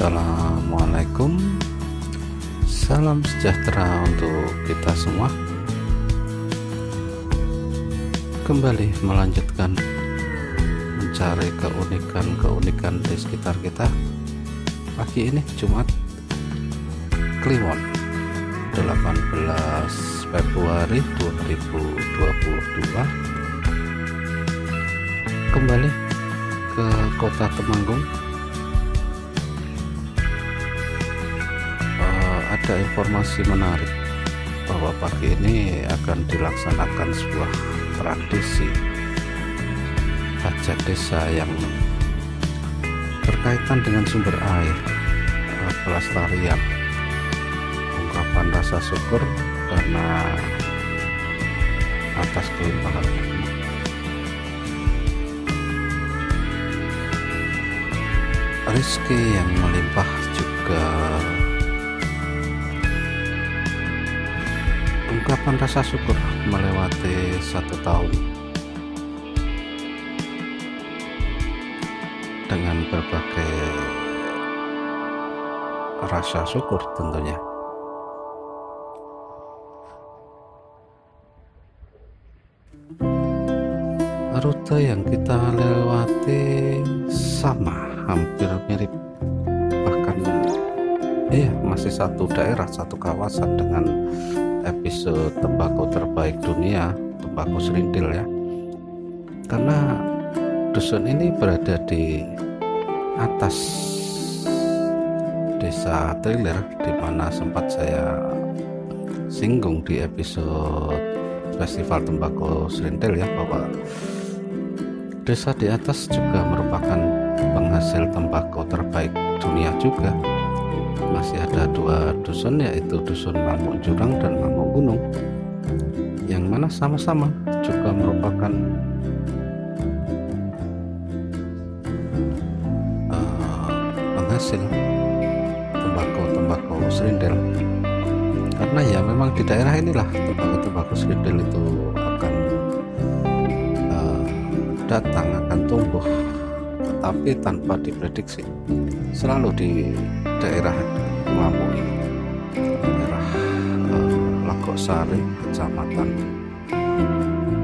Assalamualaikum, salam sejahtera untuk kita semua. Kembali melanjutkan mencari keunikan-keunikan di sekitar kita. Pagi ini Jumat Kliwon 18 Februari 2022, kembali ke kota Temanggung. Ada informasi menarik bahwa pagi ini akan dilaksanakan sebuah tradisi hajat desa yang berkaitan dengan sumber air, pelestarian, ungkapan rasa syukur karena atas kelimpahan rezeki yang melimpah, juga ungkapan rasa syukur melewati 1 tahun dengan berbagai rasa syukur tentunya. Rute yang kita lewati sama, hampir mirip, bahkan masih satu daerah, satu kawasan dengan episode tembakau terbaik dunia, tembakau serintil ya. Karena dusun ini berada di atas desa Trilir, di mana sempat saya singgung di episode festival tembakau serintil ya, bahwa desa di atas juga merupakan penghasil tembakau terbaik dunia juga. Masih ada 2 dusun, yaitu dusun Mamuk Jurang dan Mamuk Gunung, yang mana sama-sama juga merupakan penghasil tembakau serintil. Karena ya memang di daerah inilah tembakau serintil itu akan datang, akan tumbuh, tetapi tanpa diprediksi. Selalu di daerah Mamuk ini, daerah Lagosari, Kecamatan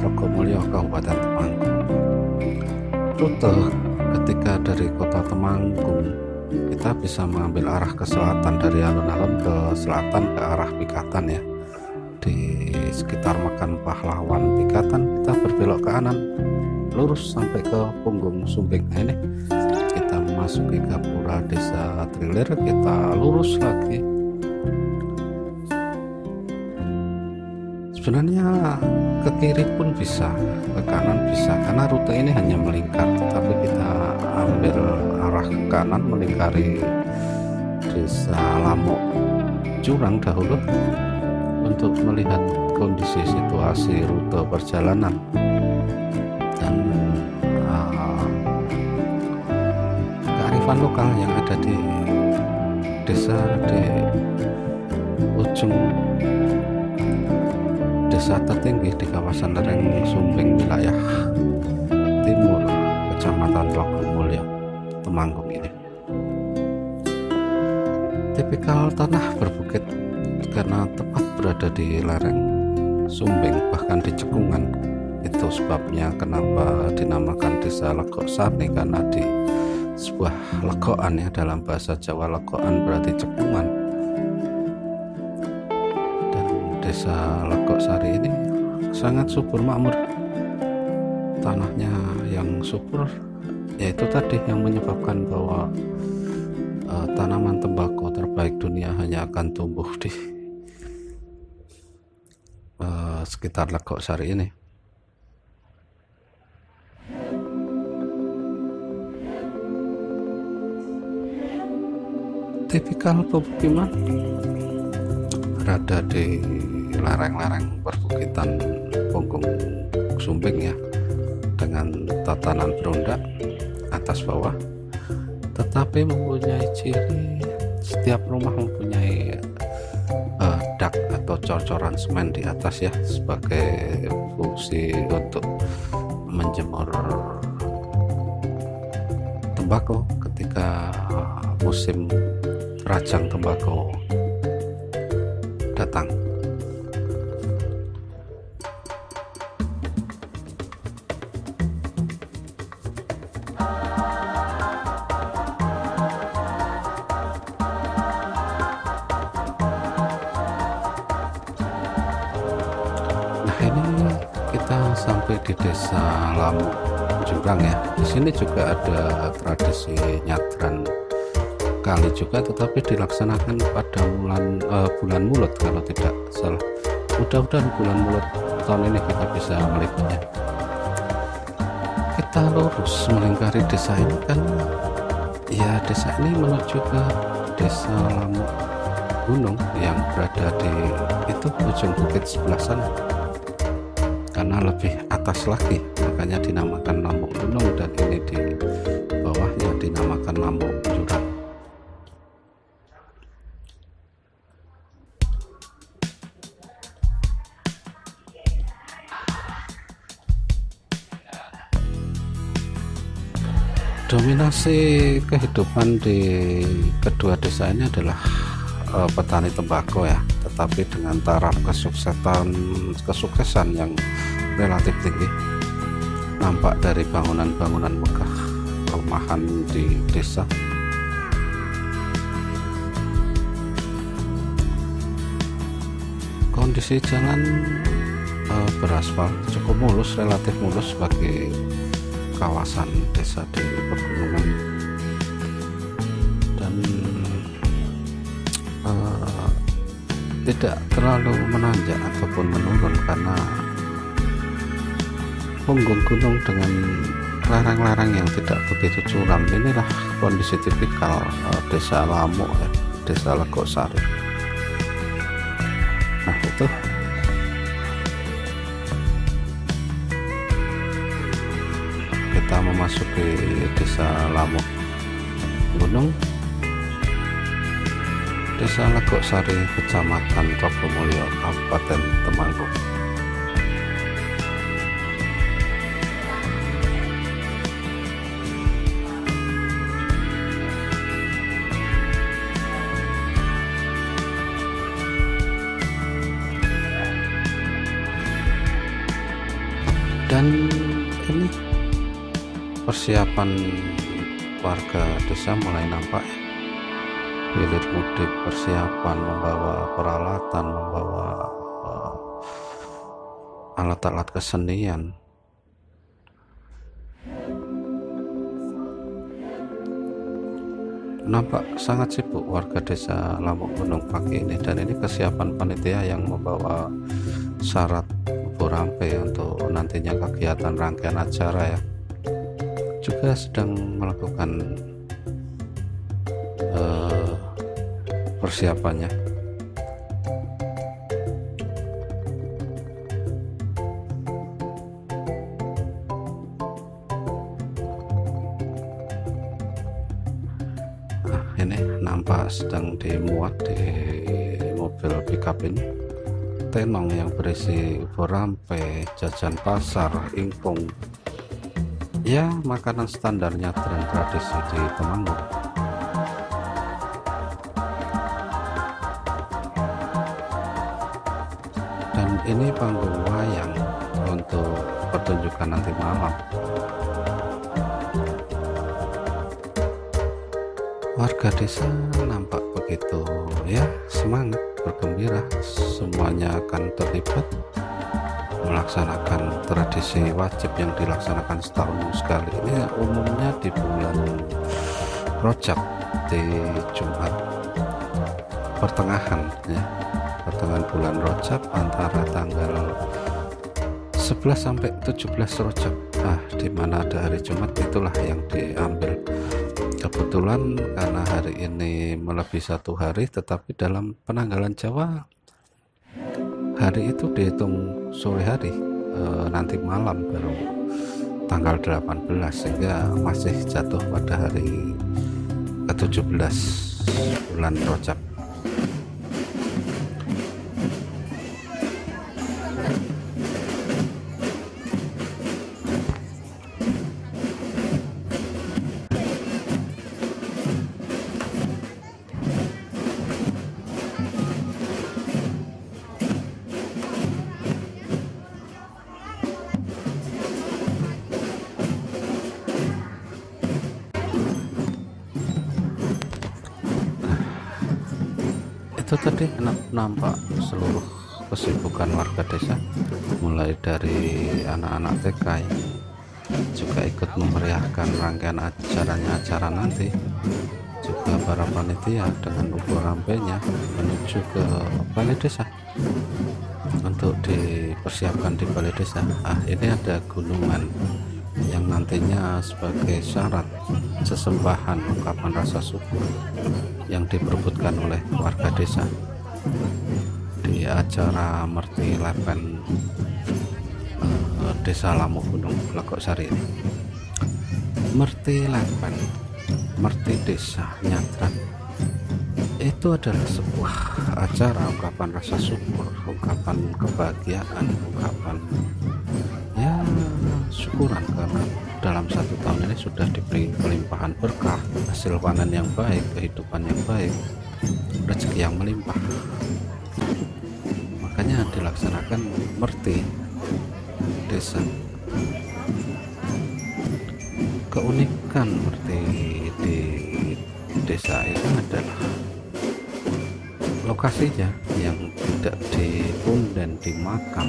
Rogomulyo, Kabupaten Temanggung. Rute ketika dari kota Temanggung kita bisa mengambil arah ke selatan, dari alun-alun ke selatan ke arah Pikatan ya. Di sekitar Makam Pahlawan Pikatan kita berbelok ke kanan, lurus sampai ke Punggung Sumbing. Nah, ini kita memasuki Gapura Desa Trilir, kita lurus lagi. Sebenarnya ke kiri pun bisa, ke kanan bisa, karena rute ini hanya melingkar, tetapi kita ambil arah ke kanan melingkari Desa Lamuk Jurang dahulu untuk melihat kondisi situasi rute perjalanan dan kearifan lokal yang ada di desa, di ujung desa tertinggi di kawasan lereng Sumbing, wilayah timur Kecamatan Rogomulyo, Temanggung ini. Tipikal tanah berbukit karena tepat berada di lereng Sumbing, bahkan di cekungan. Itu sebabnya kenapa dinamakan Desa Lagosari, karena di sebuah legoan ya, dalam bahasa Jawa legoan berarti cekungan. Dan Desa Lagosari ini sangat subur makmur. Tanahnya yang subur, yaitu tadi yang menyebabkan bahwa tanaman tembakau terbaik dunia hanya akan tumbuh di sekitar Lagosari ini. Tipikal pemukiman berada di lereng-lereng perbukitan Punggung Sumbing ya, dengan tatanan berondak atas bawah, tetapi mempunyai ciri setiap rumah mempunyai dak atau cor-coran semen di atas ya, sebagai fungsi untuk menjemur tembakau ketika musim rajang tembakau datang. Nah, ini kita sampai di Desa Lamuk Jurang ya. Di sini juga ada tradisi nyadran kali juga, tetapi dilaksanakan pada bulan Mulut kalau tidak salah. Mudah-mudahan bulan Mulut tahun ini kita bisa meliputnya. Kita lurus melingkari desa ini kan ya, desa ini menuju ke Desa Lamuk Gunung yang berada di itu ujung bukit sebelah sana, karena lebih atas lagi makanya dinamakan Lamuk Gunung, dan ini di bawahnya dinamakan Lamuk Jurang. Dominasi kehidupan di kedua desa ini adalah petani tembakau ya, tetapi dengan taraf kesuksesan yang relatif tinggi, nampak dari bangunan-bangunan megah perumahan di desa. Kondisi jalan beraspal cukup mulus, relatif mulus bagi kawasan desa di pegunungan, dan tidak terlalu menanjak ataupun menurun karena punggung gunung dengan lereng-lereng yang tidak begitu curam. Inilah kondisi tipikal Desa Lamuk ya, Desa Legosari. Nah, itu kita memasuki Desa Lamuk Gunung, Desa Legosari, Kecamatan Trogomulyo, Kabupaten Temanggung. Dan ini persiapan warga desa mulai nampak ya. Hilir mudik, persiapan membawa peralatan, membawa alat-alat kesenian. Nampak sangat sibuk warga Desa Lamuk Gunung pagi ini, dan ini kesiapan panitia yang membawa syarat Borampe untuk nantinya kegiatan rangkaian acara ya, juga sedang melakukan persiapannya. Nah, ini nampak sedang dimuat di mobil pickup ini tenong yang berisi borampe, jajan pasar, ingkung, ya makanan standarnya dan tradisi di Temanggung. Dan ini panggung wayang untuk pertunjukan nanti malam. Warga desa nampak begitu ya semangat, bergembira, semuanya akan terlibat melaksanakan tradisi wajib yang dilaksanakan setahun sekali. Ini umumnya di bulan Rajab, di Jumat pertengahan ya, pertengahan bulan Rajab antara tanggal 11 sampai 17 Rajab. Nah, di mana ada hari Jumat, itulah yang diambil. Kebetulan karena hari ini melebihi 1 hari, tetapi dalam penanggalan Jawa hari itu dihitung sore hari, nanti malam baru tanggal 18, sehingga masih jatuh pada hari ke-17 bulan Rajab. Itu tadi nampak seluruh kesibukan warga desa, mulai dari anak-anak TK juga ikut memeriahkan rangkaian acara nanti, juga para panitia dengan ukur rampenya menuju ke balai desa untuk dipersiapkan di balai desa. Ini ada gunungan yang nantinya sebagai syarat sesembahan ungkapan rasa syukur yang diperebutkan oleh warga desa di acara Merti Lepen Desa Lamu Gunung Blagosari ini. Merti Lepen, Merti Desa Nyadran, itu adalah sebuah acara ungkapan rasa syukur, ungkapan kebahagiaan, ungkapan ya syukuran karena dalam 1 tahun ini sudah diberi pelimpahan berkah, hasil panen yang baik, kehidupan yang baik, rezeki yang melimpah. Makanya dilaksanakan Merti Desa. Keunikan Merti di desa itu adalah lokasinya yang tidak di punden, di makam,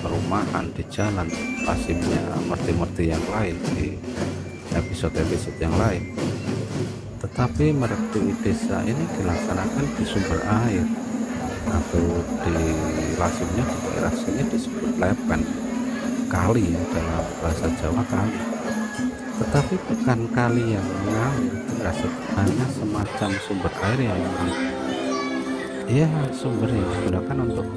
perumahan, di jalan pasimnya merti-merti yang lain di episode-episode yang lain, tetapi Merti desa ini dilaksanakan di sumber air atau di lasimnya, di daerah sini disebut lepen, kali ya, dalam bahasa Jawa kali, tetapi bukan kali yang mengalir deras, hanya semacam sumber air yang ya sumber yang digunakan untuk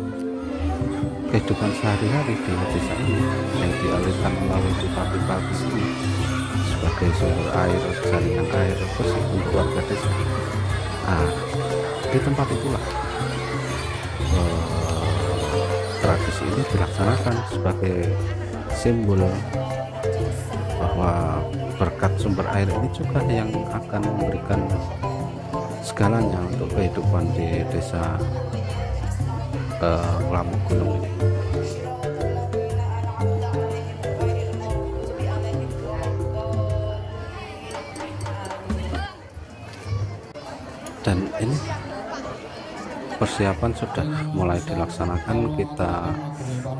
kehidupan sehari-hari di desa ini, yang dialirkan melalui pipa-pipa di sini sebagai sumber air, jaringan air bersih untuk warga desa. Di tempat itulah tradisi ini dilaksanakan sebagai simbol bahwa berkat sumber air ini juga yang akan memberikan segalanya untuk kehidupan di desa Lamu Gunung ini. Dan ini persiapan sudah mulai dilaksanakan. Kita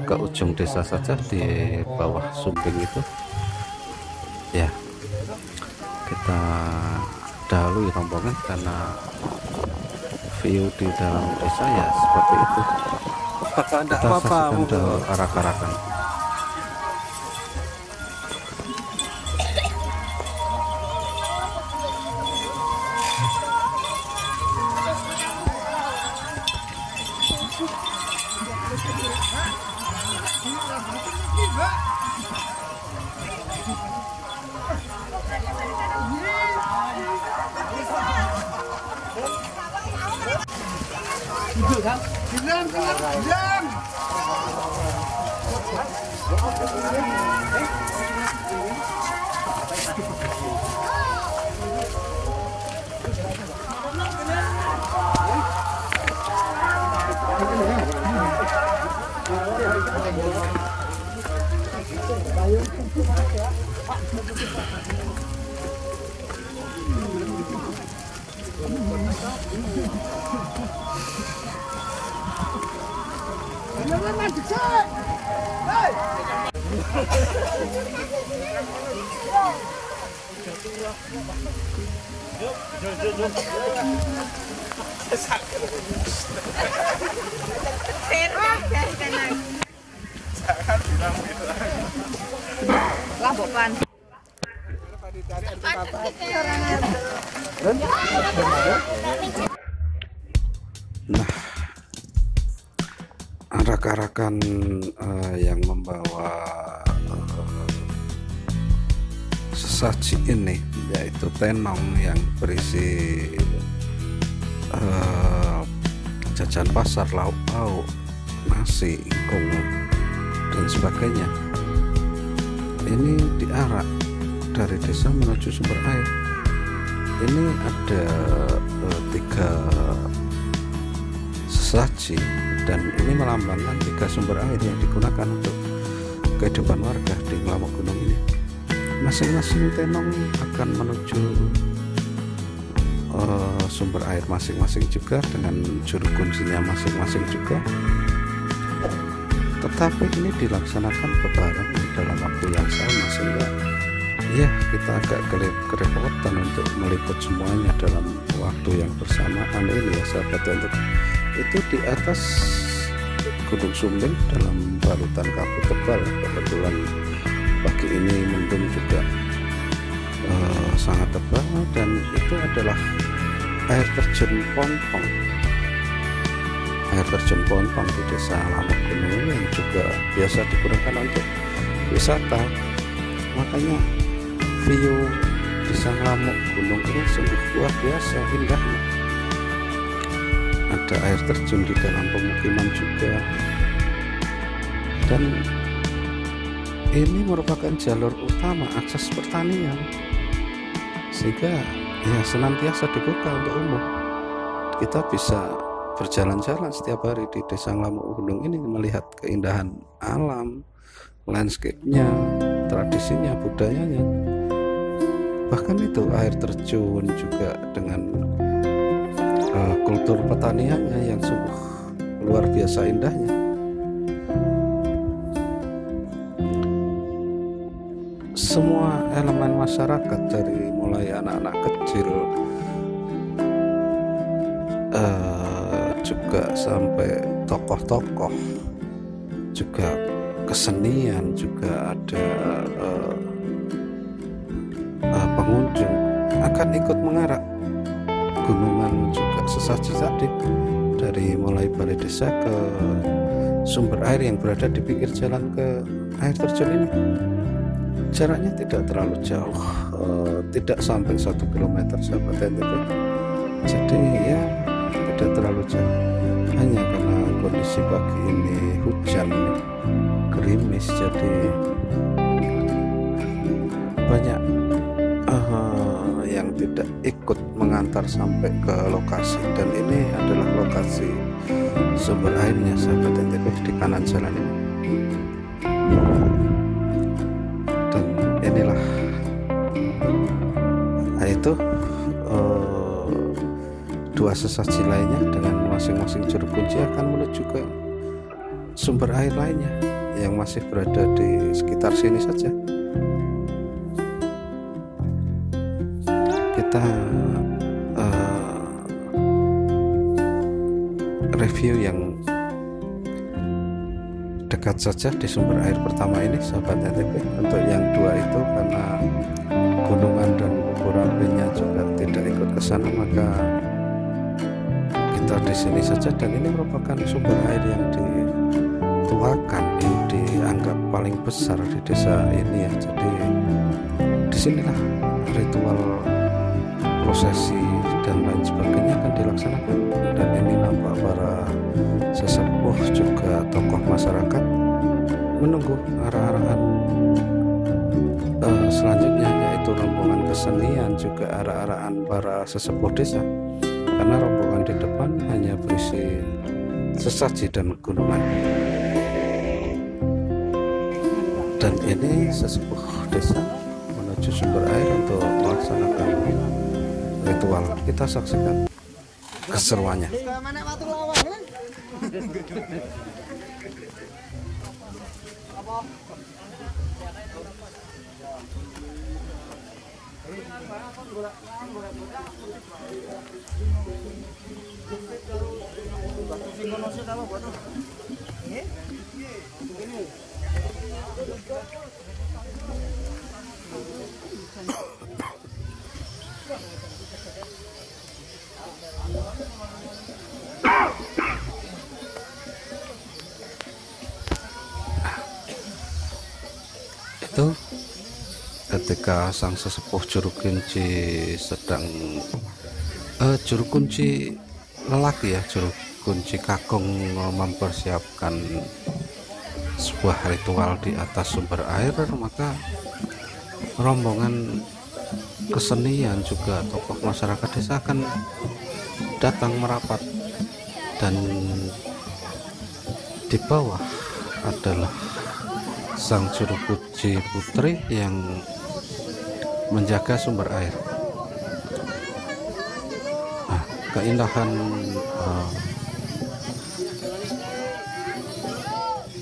ke ujung desa saja, di bawah sumbing itu ya, kita dahului rombongan karena view di dalam desa ya seperti itu. Kita saksikan ke arak-arakan. Nah, arak-arakan yang membawa sesaji ini yaitu tenong yang berisi jajan pasar, lauk pauk, nasi, kung dan sebagainya. Ini diarak dari desa menuju sumber air. Ini ada 3 sesaji dan ini melambangkan 3 sumber air yang digunakan untuk kehidupan warga di Lamu Gunung ini. Masing-masing tenong akan menuju sumber air masing-masing juga, dengan juru kuncinya masing-masing juga, tetapi ini dilaksanakan bebareng dalam waktu yang sama, sehingga ya kita agak kerepotan untuk meliput semuanya dalam waktu yang bersamaan ini ya sahabat ya. Itu di atas Gunung Sumbing dalam balutan kabut tebal. Kebetulan pagi ini mendung juga sangat tebal, dan itu adalah air terjun Pontong. Air terjun Pontong di Desa Lamuk Gunung ini yang juga biasa digunakan untuk wisata. Makanya view Desa Lamuk Gunung ini sungguh luar biasa indahnya. Ada air terjun di dalam pemukiman juga, dan ini merupakan jalur utama akses pertanian, sehingga ya senantiasa dibuka untuk umum. Kita bisa berjalan-jalan setiap hari di Desa Lamuk Gunung ini, melihat keindahan alam, landscape-nya, tradisinya, budayanya, bahkan itu air terjun juga dengan kultur pertaniannya yang sungguh luar biasa indahnya. Semua elemen masyarakat, dari mulai anak-anak kecil juga sampai tokoh-tokoh, juga kesenian, juga ada pengunjung akan ikut mengarak gunungan juga sesaji tadi, dari mulai balai desa ke sumber air yang berada di pinggir jalan ke air terjun ini. Jaraknya tidak terlalu jauh, tidak sampai 1 kilometer sahabat NTB. Jadi ya tidak terlalu jauh, hanya karena kondisi pagi ini hujan, gerimis, jadi banyak yang tidak ikut mengantar sampai ke lokasi. Dan ini adalah lokasi sumber airnya sahabat NTB, di kanan jalan ini. Dan inilah itu dua sesaji lainnya dengan masing-masing juru kunci akan menuju ke sumber air lainnya yang masih berada di sekitar sini saja. Kita review yang dekat saja di sumber air pertama ini sahabat NTB. Untuk yang dua itu karena gunungan dan ukuran apinya juga tidak ikut ke sana, maka kita di sini saja. Dan ini merupakan sumber air yang dituakan, yang dianggap paling besar di desa ini ya. Jadi disinilah ritual, prosesi dan lain sebagainya akan dilaksanakan. Dan ini nampak para sesepuh juga tokoh masyarakat menunggu arah-arahan selanjutnya, yaitu rombongan kesenian, juga arah-arahan para sesepuh desa, karena rombongan di depan hanya berisi sesaji dan gunungan. Dan ini sesepuh desa menuju sumber air untuk melaksanakan ritual. Kita saksikan keseruannya. Itu ketika sang sesepuh juru kunci sedang juru kunci lelaki ya, juru kunci kakung mempersiapkan sebuah ritual di atas sumber air, maka rombongan kesenian juga tokoh masyarakat desa akan datang merapat, dan di bawah adalah sang juru kunci putri yang menjaga sumber air. keindahan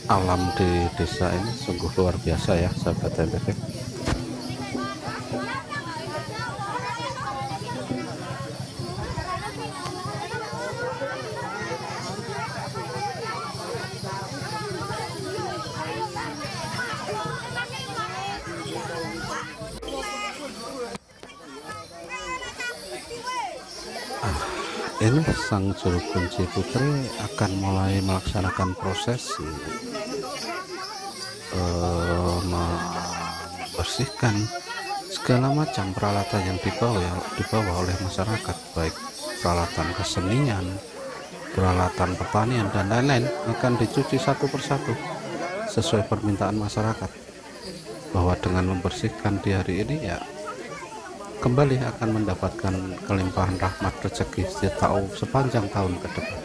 alam di desa ini sungguh luar biasa ya sahabat MPV. Ini sang juru kunci putri akan mulai melaksanakan prosesi membersihkan segala macam peralatan yang dibawa oleh masyarakat, baik peralatan kesenian, peralatan pertanian dan lain-lain, akan dicuci satu persatu sesuai permintaan masyarakat, bahwa dengan membersihkan di hari ini ya kembali akan mendapatkan kelimpahan rahmat rezeki sepanjang tahun ke depan.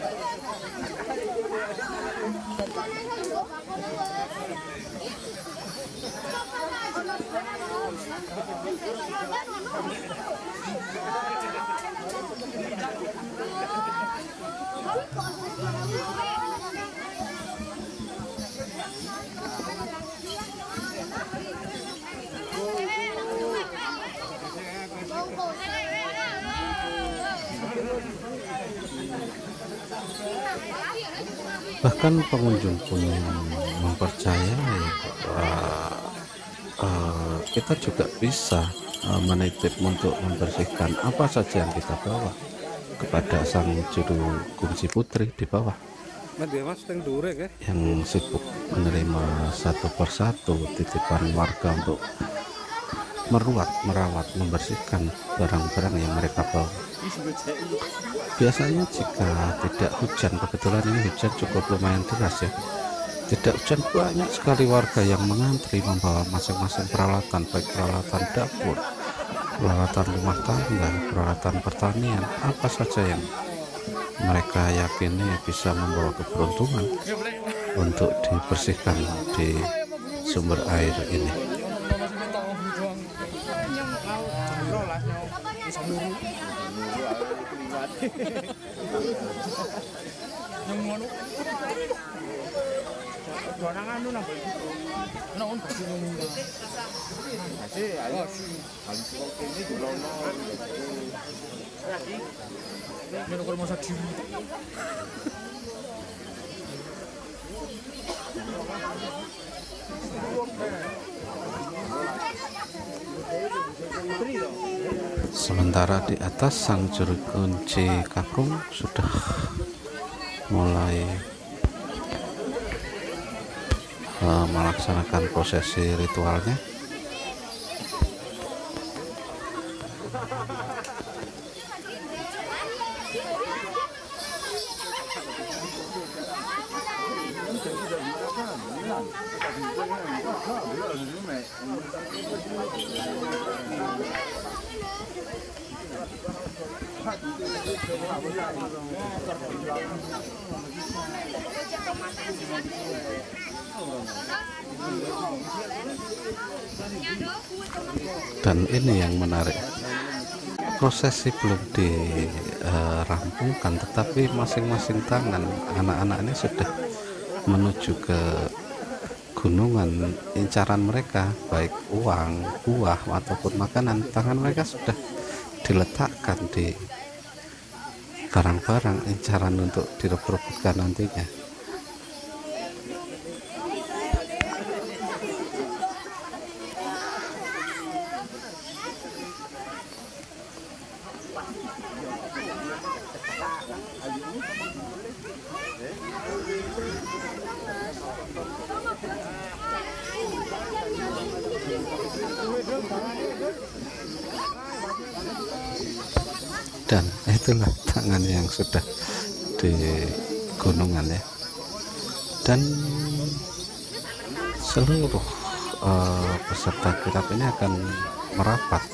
Bahkan pengunjung pun mempercayai bahwa kita juga bisa menitip untuk membersihkan apa saja yang kita bawa kepada sang juru kunci putri di bawah, yang sibuk menerima satu persatu titipan warga untuk merawat, membersihkan barang-barang yang mereka bawa. Biasanya jika tidak hujan, kebetulan ini hujan cukup lumayan deras ya, tidak hujan, banyak sekali warga yang mengantri membawa masing-masing peralatan, baik peralatan dapur, peralatan rumah tangga, peralatan pertanian, apa saja yang mereka yakini bisa membawa keberuntungan untuk dibersihkan di sumber air ini. Sementara di atas sang juru kunci kakung sudah mulai melaksanakan prosesi ritualnya. Dan ini yang menarik, prosesi belum dirampungkan, tetapi masing-masing tangan anak-anak ini sudah menuju ke gunungan incaran mereka, baik uang, buah ataupun makanan. Tangan mereka sudah diletakkan di barang-barang incaran untuk direbut-rebutkan nantinya. Dan itulah tangan yang sudah di gunungan ya, dan seluruh peserta kirap ini akan merapat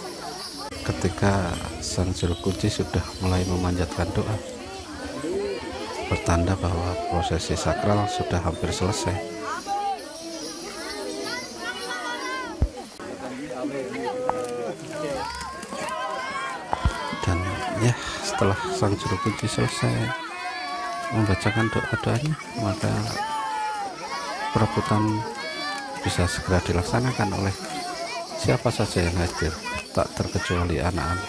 ketika sang juru kunci sudah mulai memanjatkan doa, bertanda bahwa prosesi sakral sudah hampir selesai. Dan ya, setelah sang juru kunci selesai membacakan doa-doanya, maka perebutan bisa segera dilaksanakan oleh siapa saja yang hadir, tak terkecuali anak-anak.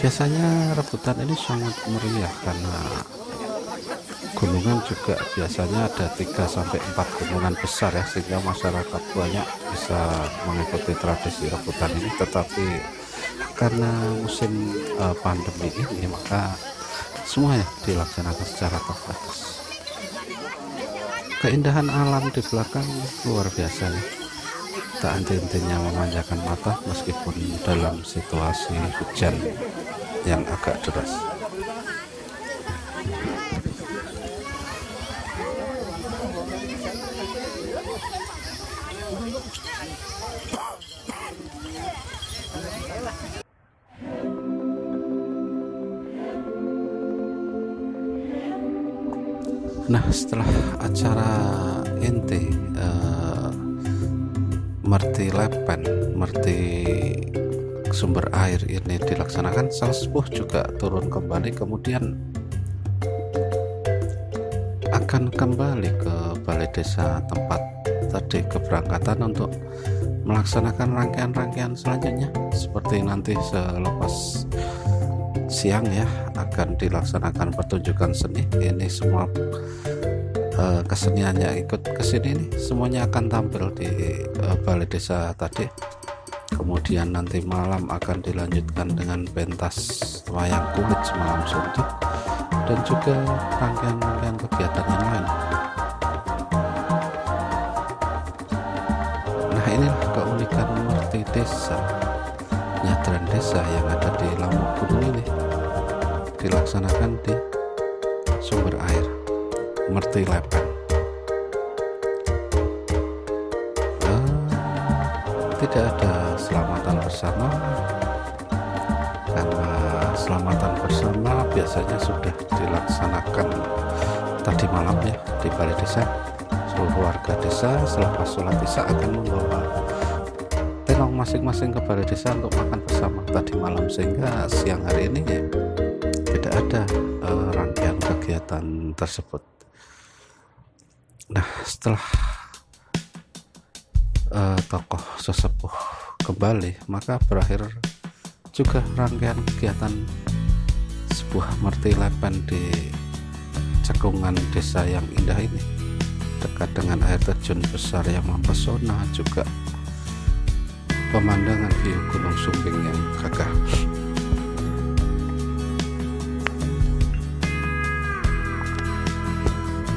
Biasanya rebutan ini sangat meriah karena gunungan juga biasanya ada 3-4 gunungan besar ya, sehingga masyarakat banyak bisa mengikuti tradisi rebutan ini. Tetapi karena musim pandemi ini, maka semuanya dilaksanakan secara terbatas. Keindahan alam di belakang luar biasa ya, tak henti-hentinya memanjakan mata meskipun dalam situasi hujan yang agak deras. Nah, setelah acara inti merti lepen, merti sumber air ini dilaksanakan, sang sepuh juga turun kembali, kemudian akan kembali ke balai desa tempat tadi keberangkatan untuk melaksanakan rangkaian-rangkaian selanjutnya. Seperti nanti selepas siang ya, akan dilaksanakan pertunjukan seni. Ini semua kesenian yang ikut kesini nih semuanya akan tampil di balai desa tadi. Kemudian nanti malam akan dilanjutkan dengan pentas wayang kulit semalam suntik dan juga rangkaian-rangkaian kegiatan yang lain. Nah, inilah keunikan merti desa, nyadran desa yang ada di Lamuk Gunung ini dilaksanakan di sumber air merti lepen. Tidak ada selamatan bersama karena selamatan bersama biasanya sudah dilaksanakan tadi malam ya di balai desa. Seluruh warga desa selepas sholat isya akan membawa tenong masing-masing ke balai desa untuk makan bersama tadi malam, sehingga siang hari ini ya, tidak ada rangkaian kegiatan tersebut. Nah, setelah tokoh sesepuh kembali, maka berakhir juga rangkaian kegiatan sebuah merti lepen di cekungan desa yang indah ini, dekat dengan air terjun besar yang mempesona, juga pemandangan view Gunung Sumbing yang gagah.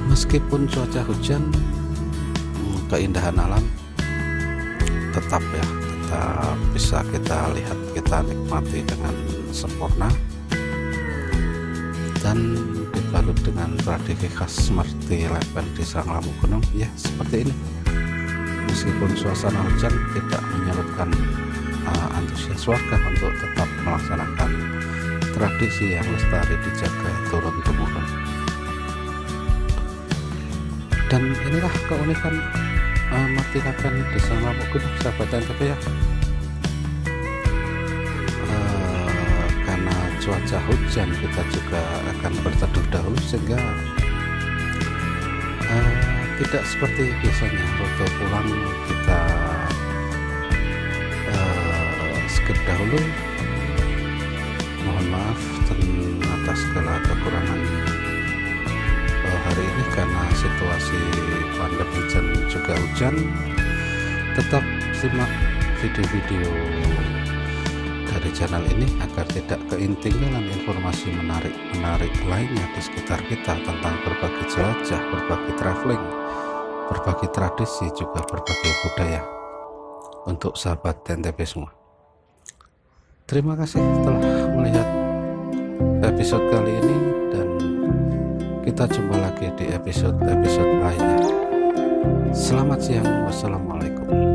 Meskipun cuaca hujan, keindahan alam tetap bisa kita lihat, kita nikmati dengan sempurna, dan dibalut dengan tradisi khas merti lepen di Sarang Lamuk Gunung ya, seperti ini. Meskipun suasana hujan tidak menyurutkan antusias warga untuk tetap melaksanakan tradisi yang lestari dijaga turun temurun. Dan inilah keunikan merti lepen di Sarang Lamuk Gunung, sahabat NTB ya. Karena cuaca hujan, kita juga akan berteduh dahulu, sehingga tidak seperti biasanya rute pulang kita skip dahulu. Mohon maaf atas segala kekurangan hari ini karena situasi pandemi dan juga hujan. Tetap simak video-video dari channel ini agar tidak ketinggalan informasi menarik lainnya di sekitar kita tentang berbagai jelajah, berbagai traveling, berbagai tradisi, juga berbagai budaya untuk sahabat NTB semua. Terima kasih telah melihat episode kali ini, dan kita jumpa lagi di episode lainnya. Selamat siang, wassalamualaikum.